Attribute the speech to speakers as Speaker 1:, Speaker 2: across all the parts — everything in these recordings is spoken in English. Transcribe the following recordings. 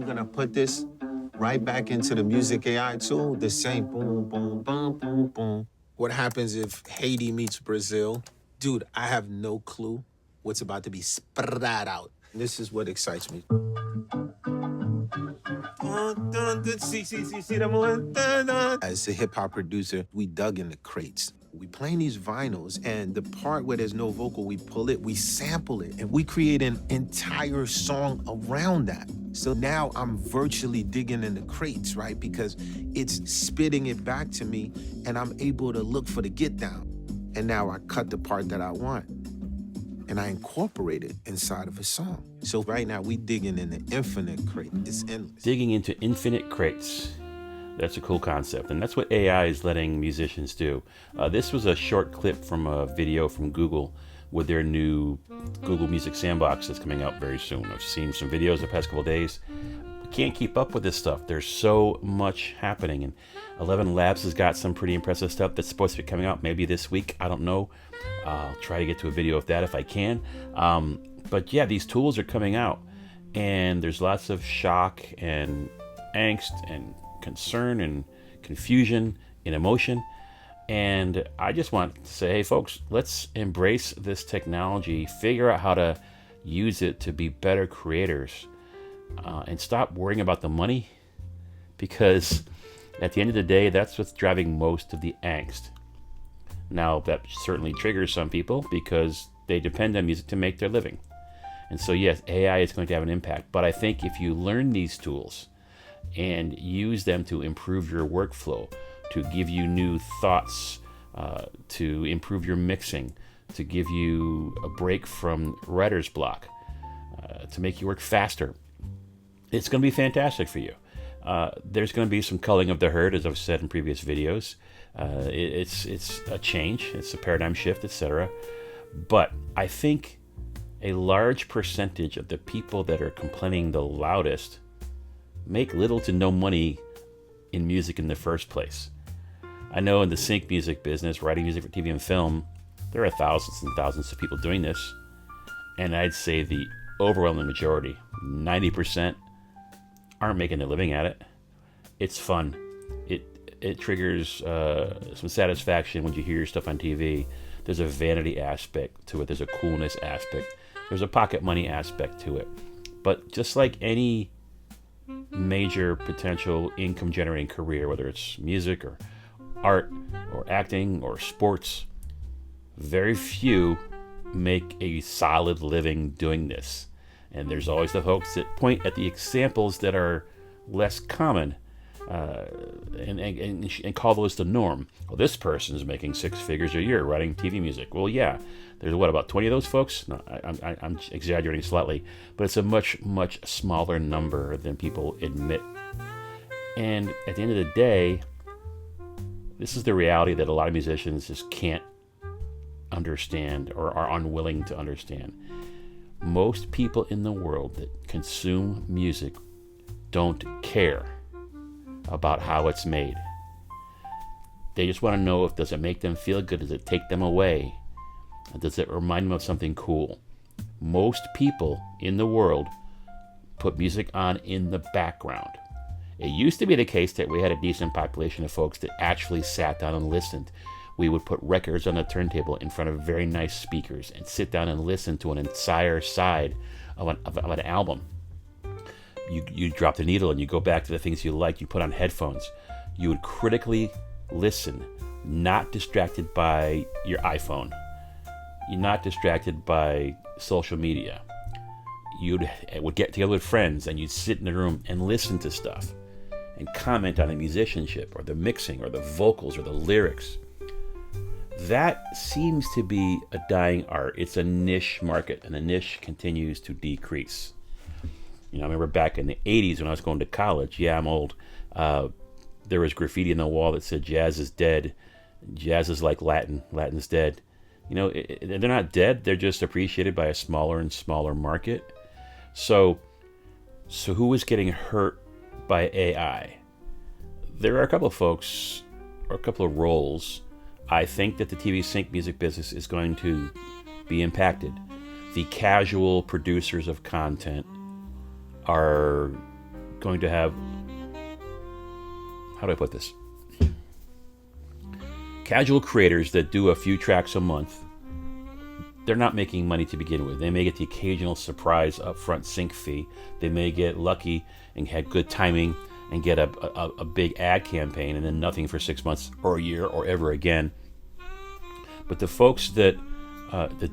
Speaker 1: gonna put this right back into the music AI tool, the same boom, boom, boom, boom, boom. What happens if Haiti meets Brazil? Dude, I have no clue what's about to be spread out. This is what excites me. As a hip hop producer, we dug in the crates. We playing these vinyls, and the part where there's no vocal, we pull it, we sample it, and we create an entire song around that. So now I'm virtually digging in the crates, right? Because it's spitting it back to me, and I'm able to look for the get down. And now I cut the part that I want, and I incorporate it inside of a song. So right now we digging in the infinite crate. It's endless.
Speaker 2: Digging into infinite crates. That's a cool concept, and that's what AI is letting musicians do. This was a short clip from a video from Google with their new Google Music Sandbox that's coming out very soon. I've seen some videos the past couple of days. I can't keep up with this stuff. There's so much happening, and 11 Labs has got some pretty impressive stuff that's supposed to be coming out maybe this week. I don't know. I'll try to get to a video of that if I can. But yeah, these tools are coming out, and there's lots of shock and angst and concern and confusion and emotion. And I just want to say, hey folks, let's embrace this technology, figure out how to use it to be better creators, and stop worrying about the money, because at the end of the day, that's what's driving most of the angst. Now, that certainly triggers some people because they depend on music to make their living. And so yes, AI is going to have an impact, but I think if you learn these tools and use them to improve your workflow, to give you new thoughts, to improve your mixing, to give you a break from writer's block, to make you work faster, it's going to be fantastic for you. There's going to be some culling of the herd, as I've said in previous videos. It's a change, it's a paradigm shift, etc. But I think a large percentage of the people that are complaining the loudest make little to no money in music in the first place. I know in the sync music business, writing music for TV and film, there are thousands and thousands of people doing this. And I'd say the overwhelming majority, 90%, aren't making a living at it. It's fun. It triggers some satisfaction when you hear your stuff on TV. There's a vanity aspect to it. There's a coolness aspect. There's a pocket money aspect to it. But just like any major potential income generating career, whether it's music or art or acting or sports, very few make a solid living doing this. And there's always the folks that point at the examples that are less common and call those the norm. Well, this person is making 6 figures a year writing TV music. Well, yeah, there's about 20 of those folks? No, I'm exaggerating slightly, but it's a much, much smaller number than people admit. And at the end of the day, this is the reality that a lot of musicians just can't understand or are unwilling to understand. Most people in the world that consume music don't care about how it's made. They just want to know, if does it make them feel good? Does it take them away? Does it remind them of something cool? Most people in the world put music on in the background. It used to be the case that we had a decent population of folks that actually sat down and listened. We would put records on the turntable in front of very nice speakers and sit down and listen to an entire side of an album. You drop the needle and you go back to the things you like. You put on headphones. You would critically listen, not distracted by your iPhone. You're not distracted by social media. You would get together with friends and you'd sit in the room and listen to stuff and comment on the musicianship or the mixing or the vocals or the lyrics. That seems to be a dying art. It's a niche market, and the niche continues to decrease. I remember back in the 80s when I was going to college, yeah, I'm old, there was graffiti on the wall that said, "Jazz is dead. Jazz is like Latin. Latin's dead." They're not dead. They're just appreciated by a smaller and smaller market. So who is getting hurt by AI? There are a couple of folks, or a couple of roles. I think that the TV sync music business is going to be impacted. The casual producers of content are going to have, how do I put this? Casual creators that do a few tracks a month, they're not making money to begin with. They may get the occasional surprise upfront sync fee. They may get lucky and had good timing and get a big ad campaign and then nothing for 6 months or a year or ever again. But the folks that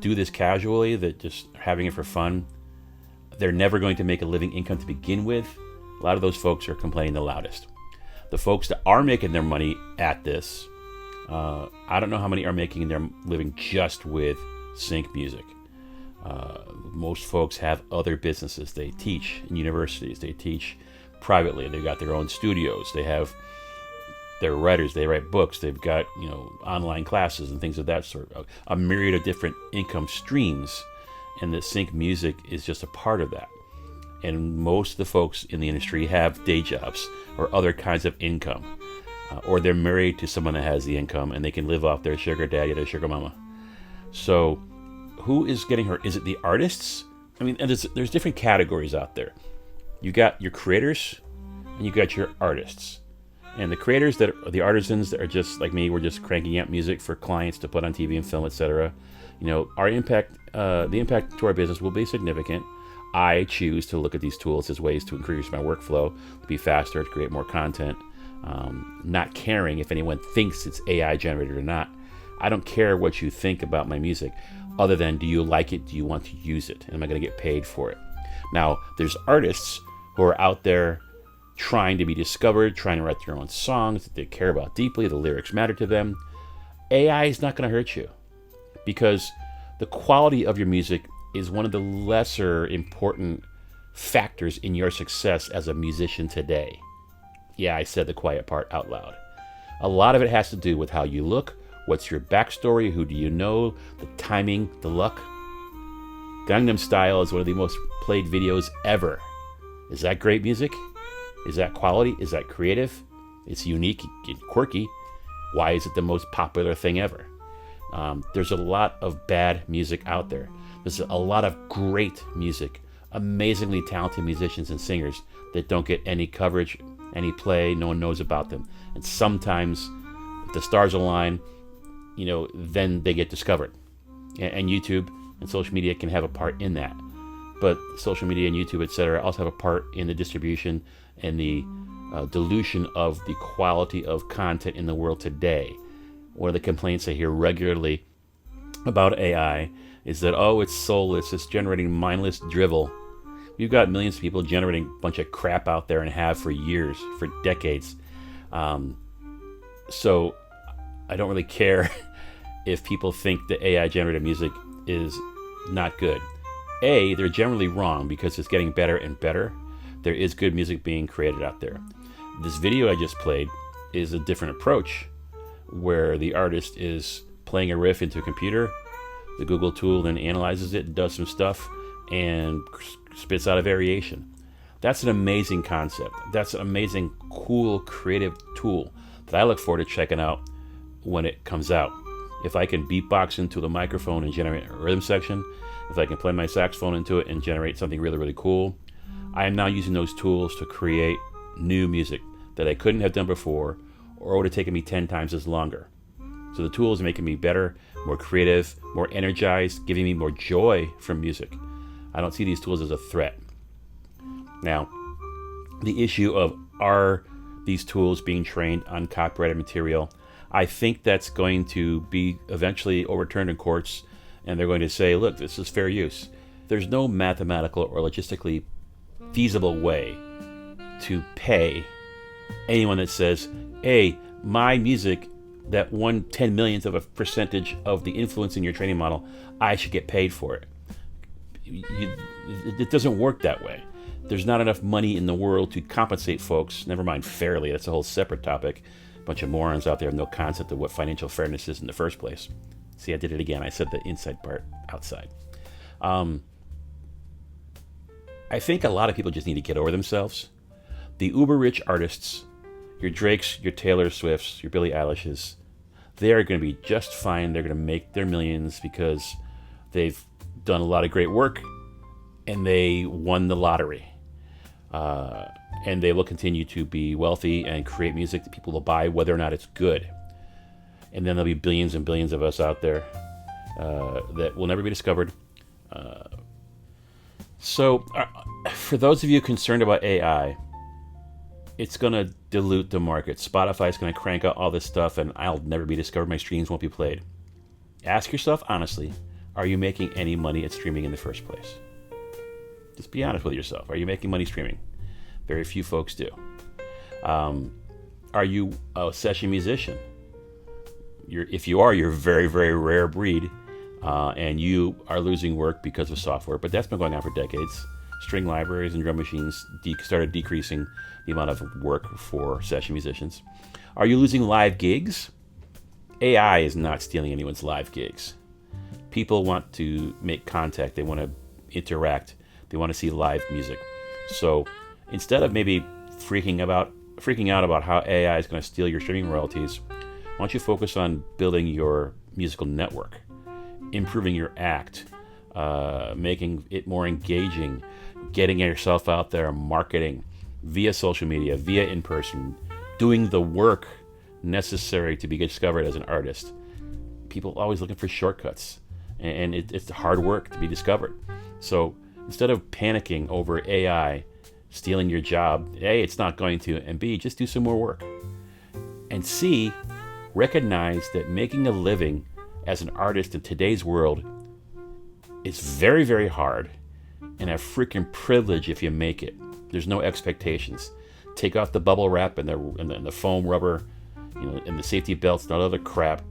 Speaker 2: do this casually, that just are having it for fun, they're never going to make a living income to begin with. A lot of those folks are complaining the loudest. The folks that are making their money at this, I don't know how many are making their living just with sync music. Most folks have other businesses. They teach in universities. They teach privately. They've got their own studios. They're writers. They write books. They've got online classes and things of that sort. A myriad of different income streams, and the sync music is just a part of that. And most of the folks in the industry have day jobs or other kinds of income, or they're married to someone that has the income and they can live off their sugar daddy or their sugar mama. So who is getting hurt? Is it the artists? I mean, and there's different categories out there. You got your creators and you got your artists. And the creators, that are the artisans that are just like me, we're just cranking out music for clients to put on TV and film, etc. Our impact, the impact to our business will be significant. I choose to look at these tools as ways to increase my workflow, to be faster, to create more content, not caring if anyone thinks it's AI generated or not. I don't care what you think about my music, other than, do you like it? Do you want to use it? And am I going to get paid for it? Now, there's artists who are out there trying to be discovered, trying to write their own songs that they care about deeply, the lyrics matter to them. AI is not going to hurt you, because the quality of your music is one of the lesser important factors in your success as a musician today. Yeah, I said the quiet part out loud. A lot of it has to do with how you look, what's your backstory, who do you know, the timing, the luck. Gangnam Style is one of the most played videos ever. Is that great music? Is that quality? Is that creative? It's unique and quirky. Why is it the most popular thing ever? There's a lot of bad music out there. There's a lot of great music, amazingly talented musicians and singers that don't get any coverage, any play, no one knows about them. And sometimes, if the stars align, then they get discovered. And YouTube and social media can have a part in that. But social media and YouTube, etc., also have a part in the distribution and the dilution of the quality of content in the world today. One of the complaints I hear regularly about AI is that, it's soulless, it's generating mindless drivel. We've got millions of people generating a bunch of crap out there and have for years, for decades. So I don't really care if people think that AI generated music is not good. They're generally wrong, because it's getting better and better. There is good music being created out there. This video I just played is a different approach, where the artist is playing a riff into a computer. The Google tool then analyzes it, does some stuff, and spits out a variation. That's an amazing concept. That's an amazing, cool, creative tool that I look forward to checking out when it comes out. If I can beatbox into the microphone and generate a rhythm section, if I can play my saxophone into it and generate something really, really cool, I am now using those tools to create new music that I couldn't have done before, or would have taken me 10 times as longer. So the tool is making me better, more creative, more energized, giving me more joy from music. I don't see these tools as a threat. Now, the issue of, are these tools being trained on copyrighted material? I think that's going to be eventually overturned in courts, and they're going to say, look, this is fair use. There's no mathematical or logistically feasible way to pay anyone that says, hey, my music, that 1/10 millionth of a percentage of the influence in your training model, I should get paid for it. It doesn't work that way. There's not enough money in the world to compensate folks, never mind fairly, that's a whole separate topic. A bunch of morons out there with no concept of what financial fairness is in the first place. See, I did it again. I said the inside part outside. I think a lot of people just need to get over themselves. The uber rich artists, your Drakes, your Taylor Swifts, your Billie Eilishes, they are going to be just fine. They're going to make their millions because they've done a lot of great work and they won the lottery. and they will continue to be wealthy and create music that people will buy whether or not it's good. And then there'll be billions and billions of us out there that will never be discovered. So for those of you concerned about AI, it's going to dilute the market. Spotify's going to crank out all this stuff and I'll never be discovered. My streams won't be played. Ask yourself honestly, are you making any money at streaming in the first place? Just be honest with yourself. Are you making money streaming? Very few folks do. Are you a session musician? If you are, you're a very, very rare breed, and you are losing work because of software. But that's been going on for decades. String libraries and drum machines started decreasing the amount of work for session musicians. Are you losing live gigs? AI is not stealing anyone's live gigs. People want to make contact. They want to interact. They want to see live music. So instead of maybe freaking out about how AI is going to steal your streaming royalties, why don't you focus on building your musical network, improving your act, making it more engaging, getting yourself out there, marketing via social media, via in person, doing the work necessary to be discovered as an artist. People are always looking for shortcuts, and it's hard work to be discovered. So instead of panicking over AI stealing your job, A, it's not going to, and B, just do some more work. And C, recognize that making a living as an artist in today's world is very, very hard and a freaking privilege if you make it. There's no expectations. Take off the bubble wrap and the foam rubber, and the safety belts and all other crap.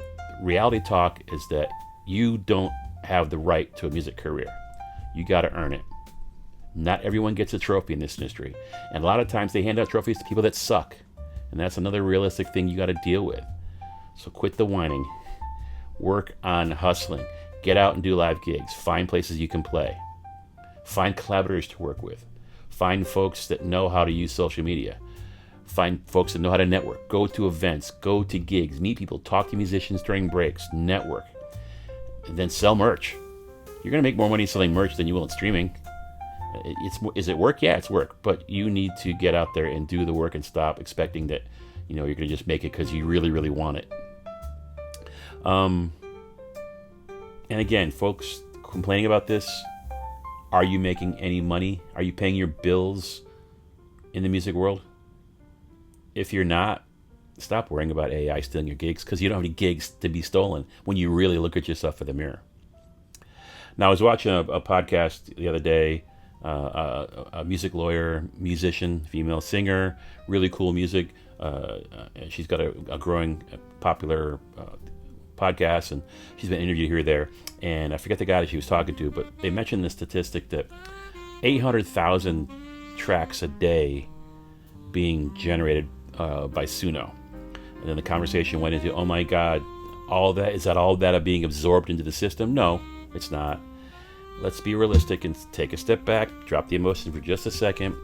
Speaker 2: Reality talk is that you don't have the right to a music career. You got to earn it. Not everyone gets a trophy in this industry. And a lot of times they hand out trophies to people that suck. And that's another realistic thing you got to deal with. So quit the whining. Work on hustling. Get out and do live gigs. Find places you can play. Find collaborators to work with. Find folks that know how to use social media. Find folks that know how to network. Go to events. Go to gigs. Meet people. Talk to musicians during breaks. Network. And then sell merch. You're going to make more money selling merch than you will in streaming. Is it work? Yeah, it's work. But you need to get out there and do the work and stop expecting that you're going to just make it because you really, really want it. And again, folks complaining about this, are you making any money? Are you paying your bills in the music world? If you're not, stop worrying about AI stealing your gigs, because you don't have any gigs to be stolen when you really look at yourself in the mirror. Now, I was watching a podcast the other day, a music lawyer, musician, female singer, really cool music. She's got a growing, popular podcast, and she's been interviewed here or there. And I forget the guy that she was talking to, but they mentioned the statistic that 800,000 tracks a day being generated by Suno. And then the conversation went into, oh my God, all that being absorbed into the system? No, it's not. Let's be realistic and take a step back, drop the emotion for just a second.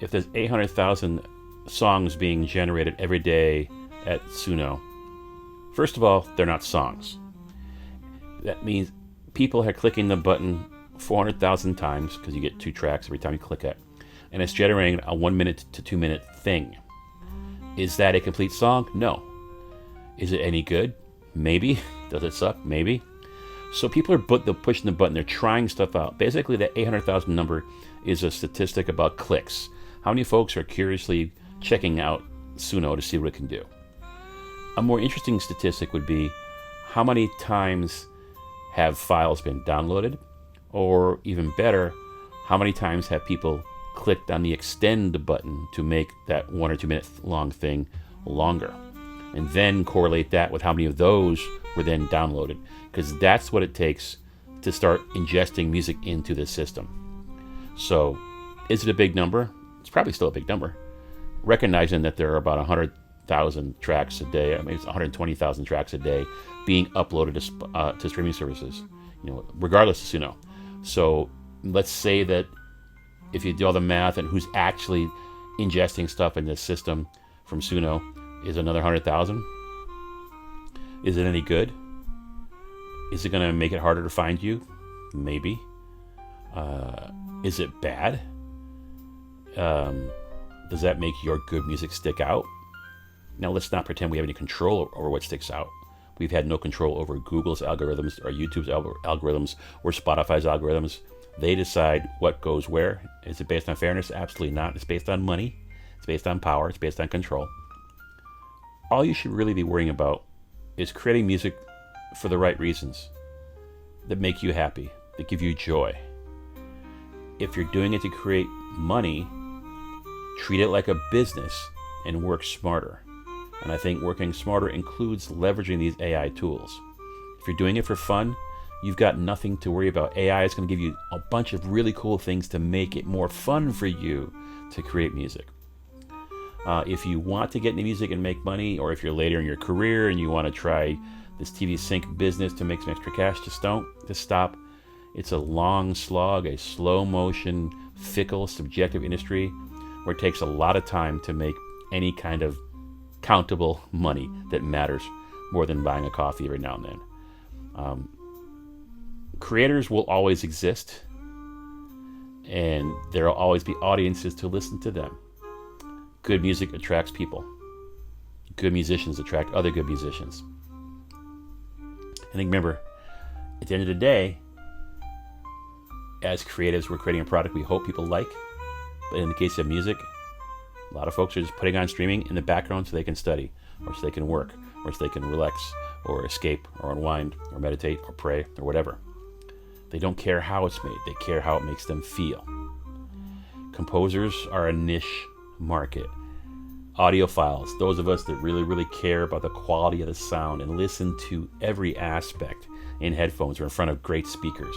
Speaker 2: If there's 800,000 songs being generated every day at Suno, first of all, they're not songs. That means people are clicking the button 400,000 times, because you get 2 tracks every time you click it, and it's generating a 1 minute to 2 minute thing. Is that a complete song? No. Is it any good? Maybe. Does it suck? Maybe. So people are pushing the button. They're trying stuff out. Basically, that 800,000 number is a statistic about clicks. How many folks are curiously checking out Suno to see what it can do? A more interesting statistic would be how many times have files been downloaded? Or even better, how many times have people clicked on the extend button to make that 1 or 2 minute long thing longer? And then correlate that with how many of those were then downloaded, because that's what it takes to start ingesting music into the system. So is it a big number? It's probably still a big number, recognizing that there are about 100,000 tracks a day, maybe it's 120,000 tracks a day being uploaded to streaming services, regardless of Suno. So let's say that if you do all the math and who's actually ingesting stuff in this system from Suno is another 100,000. Is it any good? Is it going to make it harder to find you? Maybe. Is it bad? does that make your good music stick out? Now, let's not pretend we have any control over what sticks out. We've had no control over Google's algorithms or YouTube's algorithms or Spotify's algorithms. They decide what goes where. Is it based on fairness? Absolutely not. It's based on money. It's based on power. It's based on control. All you should really be worrying about is creating music for the right reasons that make you happy, that give you joy. If you're doing it to create money, treat it like a business and work smarter. And I think working smarter includes leveraging these AI tools. If you're doing it for fun, you've got nothing to worry about. AI is going to give you a bunch of really cool things to make it more fun for you to create music. If you want to get into music and make money, or if you're later in your career and you want to try this TV sync business to make some extra cash, just stop. It's a long slog, a slow motion, fickle, subjective industry where it takes a lot of time to make any kind of countable money that matters more than buying a coffee every now and then. Creators will always exist, and there will always be audiences to listen to them. Good music attracts people. Good musicians attract other good musicians. And remember, at the end of the day, as creatives, we're creating a product we hope people like. But in the case of music, a lot of folks are just putting on streaming in the background so they can study, or so they can work, or so they can relax, or escape, or unwind, or meditate, or pray, or whatever. They don't care how it's made. They care how it makes them feel. Composers are a niche market. Audiophiles, those of us that really, really care about the quality of the sound and listen to every aspect in headphones or in front of great speakers,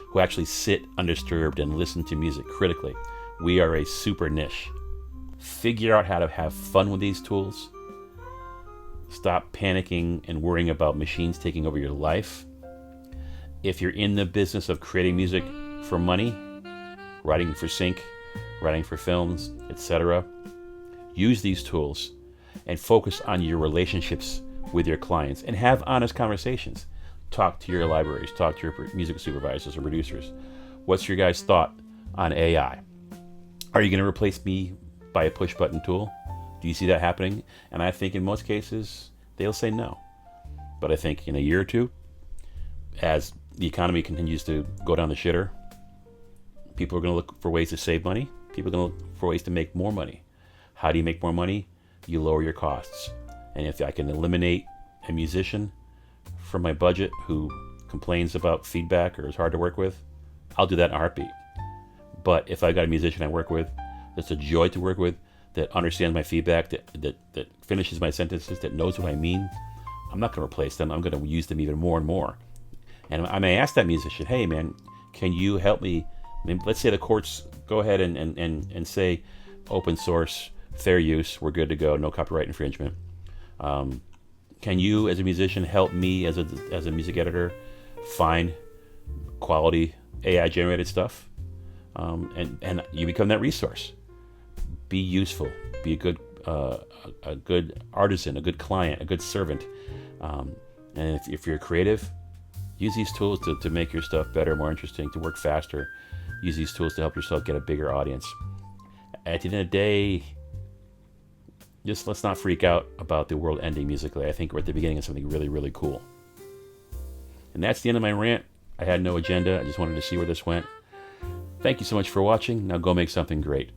Speaker 2: who actually sit undisturbed and listen to music critically. We are a super niche. Figure out how to have fun with these tools. Stop panicking and worrying about machines taking over your life. If you're in the business of creating music for money, writing for sync, writing for films, etc., use these tools and focus on your relationships with your clients and have honest conversations. Talk to your libraries, talk to your music supervisors or producers. What's your guys' thought on AI? Are you going to replace me by a push button tool? Do you see that happening? And I think in most cases, they'll say no. But I think in a year or two, as the economy continues to go down the shitter, people are going to look for ways to save money. People are going to look for ways to make more money. How do you make more money? You lower your costs. And if I can eliminate a musician from my budget who complains about feedback or is hard to work with, I'll do that in a heartbeat. But if I've got a musician I work with that's a joy to work with, that understands my feedback, that finishes my sentences, that knows what I mean, I'm not going to replace them. I'm going to use them even more and more. And I may ask that musician, hey man, can you help me? I mean, let's say the courts go ahead and say open source, fair use, we're good to go, no copyright infringement. Can you, as a musician, help me as a music editor find quality AI generated stuff? And you become that resource. Be useful. Be a good artisan, a good client, a good servant. And if you're creative, use these tools to make your stuff better, more interesting, to work faster. Use these tools to help yourself get a bigger audience. At the end of the day, just let's not freak out about the world ending musically. I think we're at the beginning of something really, really cool. And that's the end of my rant. I had no agenda. I just wanted to see where this went. Thank you so much for watching. Now go make something great.